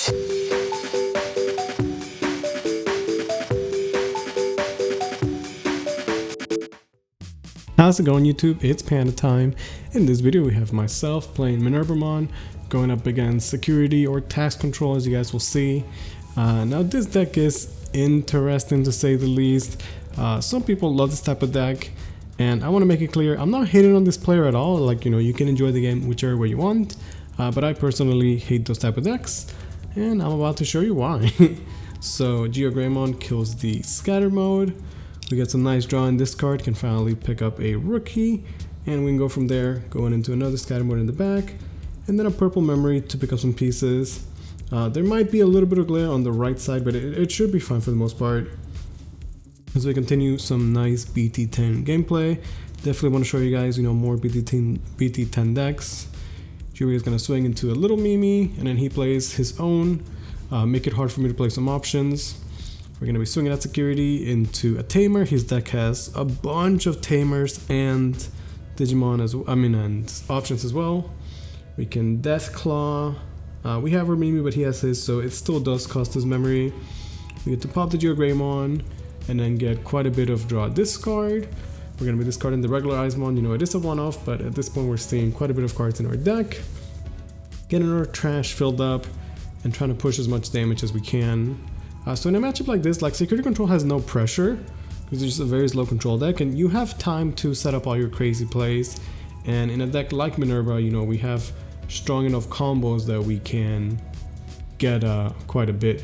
How's it going, YouTube? It's Panda time. In this video we have myself playing Minvervamon going up against security or tax control, as you guys will see. Now this deck is interesting to say the least. Some people love this type of deck, and I want to make it clear I'm not hating on this player at all. Like, you know, you can enjoy the game whichever way you want, but I personally hate those type of decks, and I'm about to show you why. So Greymon kills the scatter mode. We get some nice draw in this card, can finally pick up a rookie, and we can go from there, going into another scatter mode in the back, and then a purple memory to pick up some pieces. There might be a little bit of glare on the right side, but it should be fine for the most part. As we continue, some nice BT10 gameplay. Definitely want to show you guys, more BT10 decks. Jone is going to swing into a little Mimi, and then he plays his own, make it hard for me to play some options. We're going to be swinging at security into a tamer. His deck has a bunch of tamers and Digimon and options as well. We can Deathclaw. We have our Mimi, but he has his, so it still does cost us memory. We get to pop the Greymon and then get quite a bit of draw discard. We're going to be discarding the regular Izemon. It is a one-off, but at this point we're seeing quite a bit of cards in our deck. Getting our trash filled up and trying to push as much damage as we can. So in a matchup like this, like security control has no pressure because it's just a very slow control deck, and you have time to set up all your crazy plays. And in a deck like Minerva, we have strong enough combos that we can get quite a bit.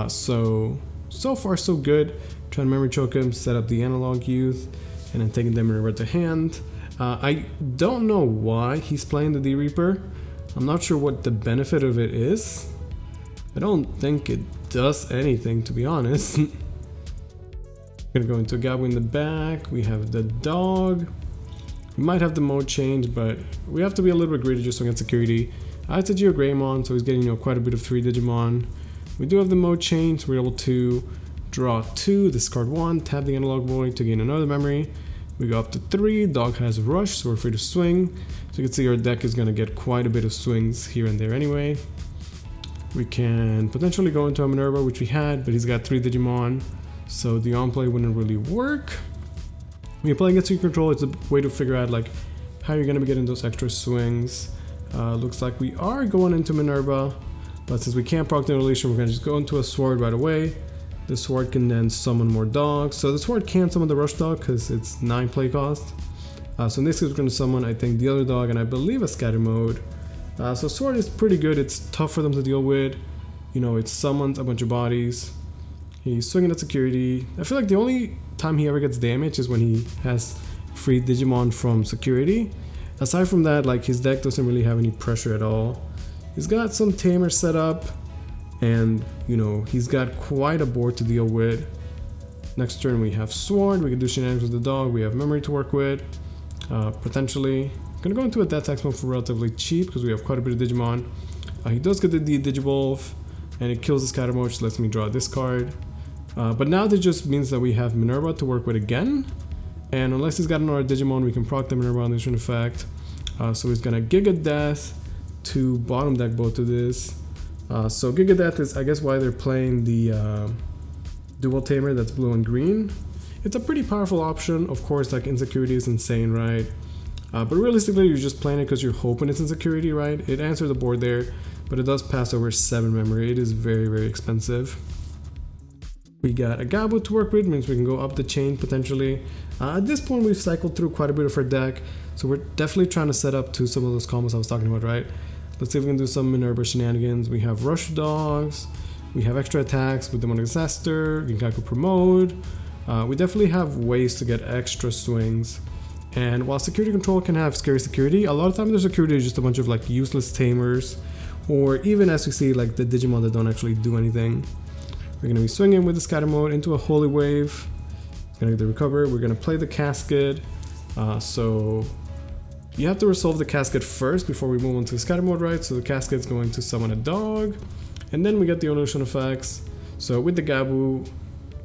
So far so good. Trying to memory choke him, set up the analog youth, and then taking the Minerva to hand. I don't know why he's playing the D-Reaper. I'm not sure what the benefit of it is. I don't think it does anything, to be honest. Gonna go into a Gabu in the back. We have the dog. We might have the mode change, but we have to be a little bit greedy just against security. It's a Greymon, so he's getting quite a bit of 3 Digimon. We do have the mode change. We're able to draw 2, discard 1, tap the analog void to gain another memory. We go up to 3. Dog has rush, so we're free to swing. So you can see our deck is gonna get quite a bit of swings here and there anyway. We can potentially go into a Minerva, which we had, but he's got 3 Digimon, so the on-play wouldn't really work. When you're playing against your control, it's a way to figure out how you're going to be getting those extra swings. Looks like we are going into Minerva, but since we can't proc the relation, we're going to just go into a sword right away. The sword can then summon more dogs, so the sword can't summon the rush dog because it's 9 play cost. So in this case, we're going to summon, I think, the other dog, and I believe a scatter mode. So sword is pretty good. It's tough for them to deal with. It summons a bunch of bodies. He's swinging at security. I feel like the only time he ever gets damage is when he has free Digimon from security. Aside from that, his deck doesn't really have any pressure at all. He's got some tamers set up, and he's got quite a board to deal with. Next turn we have sword. We can do shenanigans with the dog. We have memory to work with, potentially. Gonna go into a Death Tax mode for relatively cheap because we have quite a bit of Digimon. He does get the Digivolve, and it kills the scatter mode, which lets me draw this card. But now that just means that we have Minerva to work with again, and unless he's got another Digimon, we can proc the Minerva on this effect. So he's gonna Giga Death to bottom deck both of this. So Giga Death is, I guess, why they're playing the dual tamer that's blue and green. It's a pretty powerful option. Of course, insecurity is insane, right? But realistically, you're just playing it because you're hoping it's insecurity, right? It answered the board there, but it does pass over 7 memory. It is very, very expensive. We got a Gabu to work with, means we can go up the chain potentially. At this point, we've cycled through quite a bit of our deck, so we're definitely trying to set up to some of those combos I was talking about, right? Let's see if we can do some Minerva shenanigans. We have Rush Dogs, we have extra attacks with Demonic Disaster, Ginkaku Promote. We definitely have ways to get extra swings. And while security control can have scary security, a lot of times the security is just a bunch of useless tamers, or even as we see the Digimon that don't actually do anything. We're going to be swinging with the scatter mode into a Holy Wave. It's going to get the recover. We're going to play the casket. So you have to resolve the casket first before we move on to the scatter mode, right? So the casket's going to summon a dog, and then we get the illusion effects. So with the Gabu,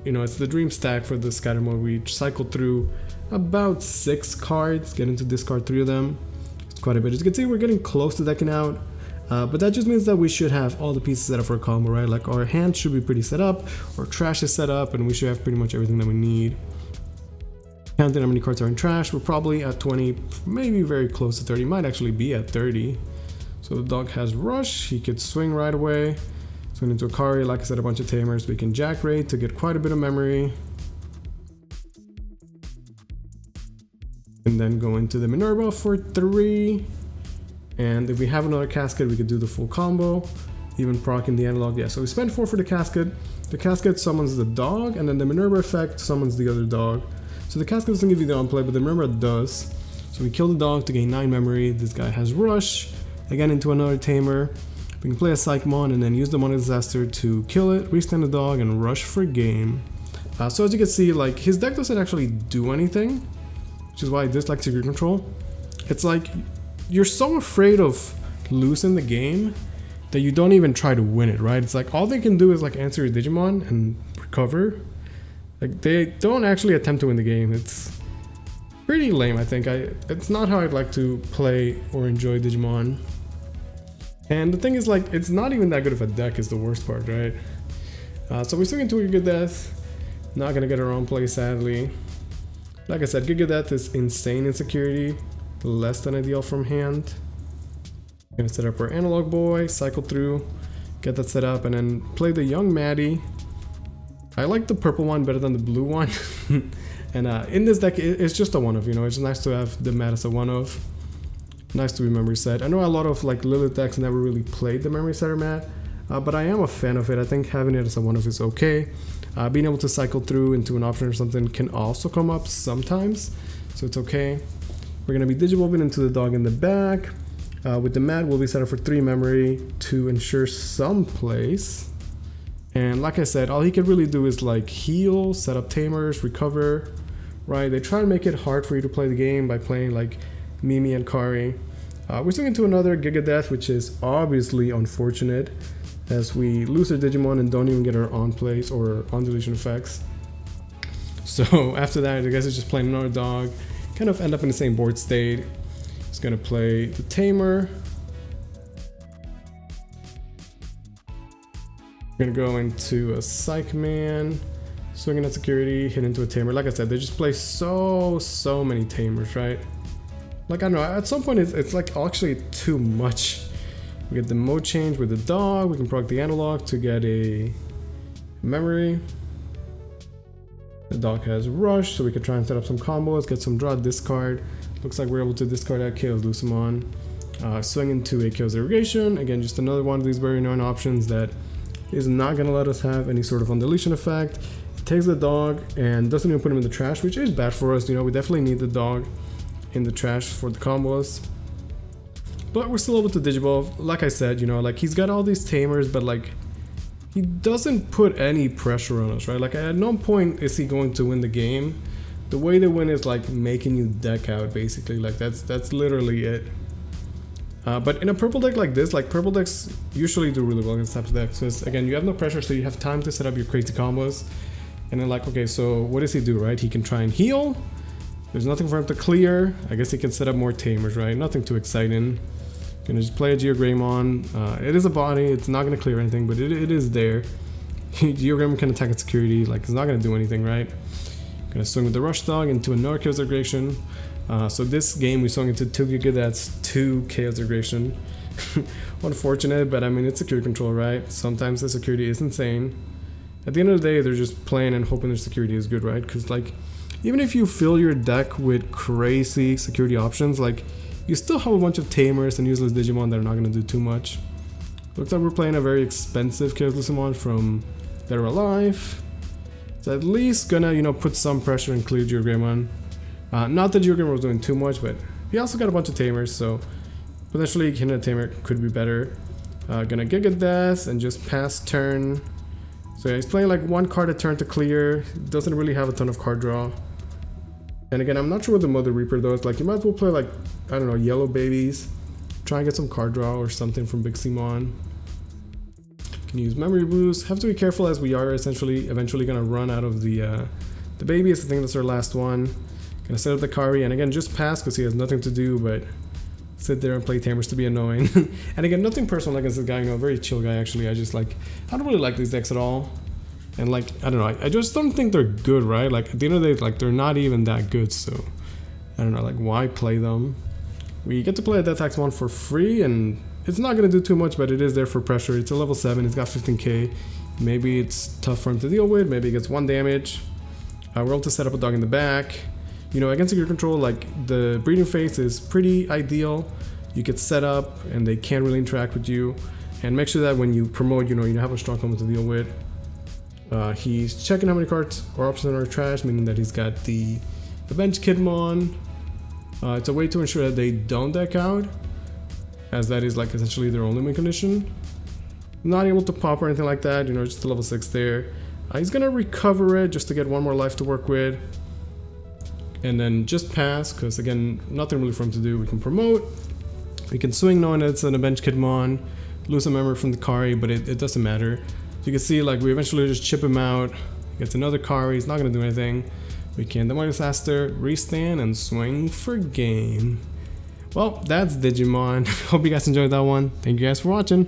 it's the dream stack for the scatter mode. We cycle through about 6 cards, getting to discard 3 of them. It's quite a bit. As you can see, we're getting close to decking out. But that just means that we should have all the pieces set up for a combo, right? Like our hand should be pretty set up, our trash is set up, and we should have pretty much everything that we need. Counting how many cards are in trash, we're probably at 20, maybe very close to 30, might actually be at 30. So the dog has rush, he could swing right away. Swing into Akari, like I said, a bunch of tamers. We can jack raid to get quite a bit of memory. And then go into the Minerva for 3. And if we have another casket, we could do the full combo. Even proc in the analog. Yeah, so we spend 4 for the casket. The casket summons the dog, and then the Minerva effect summons the other dog. So the casket doesn't give you the on play, but the Minerva does. So we kill the dog to gain 9 memory. This guy has rush. Again into another tamer. We can play a Psychmon and then use the Mono Disaster to kill it, restand the dog, and rush for game. So as you can see, like, his deck doesn't actually do anything, which is why I dislike Secret Control. It's like, you're so afraid of losing the game that you don't even try to win it, right? It's like, all they can do is like answer your Digimon and recover. Like, they don't actually attempt to win the game. It's pretty lame, I think. It's not how I'd like to play or enjoy Digimon. And the thing is, like, it's not even that good of a deck is the worst part, right? So we swing into a Giga Death. Not gonna get our own play, sadly. Like I said, Giga Death is insane in security. Less than ideal from hand. Gonna set up our Analog Boy, cycle through, get that set up, and then play the Young Maddie. I like the purple one better than the blue one. And in this deck, it's just a one-of, you know, it's nice to have the Matt as a one-of. Nice to be memory set. I know a lot of like Lilith decks never really played the memory setter Matt, but I am a fan of it. I think having it as a one-of is okay. Being able to cycle through into an option or something can also come up sometimes, so it's okay. We're gonna be Digivolving into the dog in the back. With the Matt, we'll be set up for 3 memory to ensure some plays. And like I said, all he can really do is like heal, set up tamers, recover, right? They try to make it hard for you to play the game by playing like Mimi and Kari. We're swinging into another Giga Death, which is obviously unfortunate as we lose our Digimon and don't even get our on plays or on deletion effects. So after that, I guess it's just playing another dog, kind of end up in the same board state. He's gonna play the Tamer. We're gonna go into a Psych Man, swinging at security, hit into a Tamer. Like I said, they just play so many Tamers, right? Like, I don't know, at some point it's like actually too much. We get the mode change with the dog, we can proc the analog to get a memory. The dog has rush, so we can try and set up some combos, get some draw, discard. Looks like we're able to discard that Chaos Lucemon. Swing into a Chaos Irrigation, again just another one of these very annoying options that is not going to let us have any sort of undeletion effect. It takes the dog and doesn't even put him in the trash, which is bad for us, you know, we definitely need the dog in the trash for the combos. But we're still able to Digivolve. Like I said, you know, like he's got all these tamers, but like he doesn't put any pressure on us, right? Like at no point is he going to win the game. The way they win is like making you deck out, basically. Like that's literally it. But in a purple deck like this, like purple decks usually do really well against types of decks because again, you have no pressure, so you have time to set up your crazy combos. And then like, okay, so what does he do, right? He can try and heal. There's nothing for him to clear. I guess he can set up more tamers, right? Nothing too exciting. Gonna just play a Geogreymon. It is a body, it's not gonna clear anything, but it is there. Geogreymon can attack at security, like it's not gonna do anything, right? Gonna swing with the Rush Dog into another Chaos Aggression. So this game we swung into 2 Giga, that's 2 Chaos Aggression. Unfortunate, but I mean it's security control, right? Sometimes the security is insane. At the end of the day, they're just playing and hoping their security is good, right? Because like, even if you fill your deck with crazy security options, like you still have a bunch of tamers and useless Digimon that are not going to do too much. Looks like we're playing a very expensive Chaos Lucemon from Dead or Alive. It's at least gonna, you know, put some pressure and clear Geogreymon. Not that Geogreymon was doing too much, but he also got a bunch of tamers, so potentially hitting a tamer could be better. Gonna Giga Death and just pass turn. So yeah, he's playing like 1 card a turn to clear. Doesn't really have a ton of card draw. And again, I'm not sure what the Mother Reaper though. It's like you might as well play like, I don't know, Yellow Babies. Try and get some card draw or something from Big Simon. Can use Memory Boost. Have to be careful as we are essentially eventually gonna run out of the baby. Is the thing that's our last one. Gonna set up the Kari and again just pass because he has nothing to do but sit there and play Tamers to be annoying. And again, nothing personal against this guy, you know, very chill guy actually. I don't really like these decks at all. And like, I don't know, I just don't think they're good, right? Like at the end of the day, like they're not even that good, so I don't know, like why play them? We get to play a Death Tax 1 for free, and it's not gonna do too much, but it is there for pressure. It's a level 7, it's got 15k. Maybe it's tough for him to deal with, maybe it gets 1 damage. We're able to set up a dog in the back. You know, against your control, like the breeding phase is pretty ideal. You get set up and they can't really interact with you. And make sure that when you promote, you know, you have a strong combo to deal with. He's checking how many cards or options are trash, meaning that he's got the bench Kidmon. It's a way to ensure that they don't deck out, as that is like essentially their only win condition. Not able to pop or anything like that, you know, just a level 6 there. He's gonna recover it just to get 1 more life to work with. And then just pass, because again, nothing really for him to do. We can promote, we can swing knowing that it's an bench Kidmon, lose a member from the Kari, but it doesn't matter. You can see like we eventually just chip him out, gets another Kari, he's not gonna do anything. We can Demonic Disaster, restand, and swing for game. Well, that's Digimon. Hope you guys enjoyed that one. Thank you guys for watching.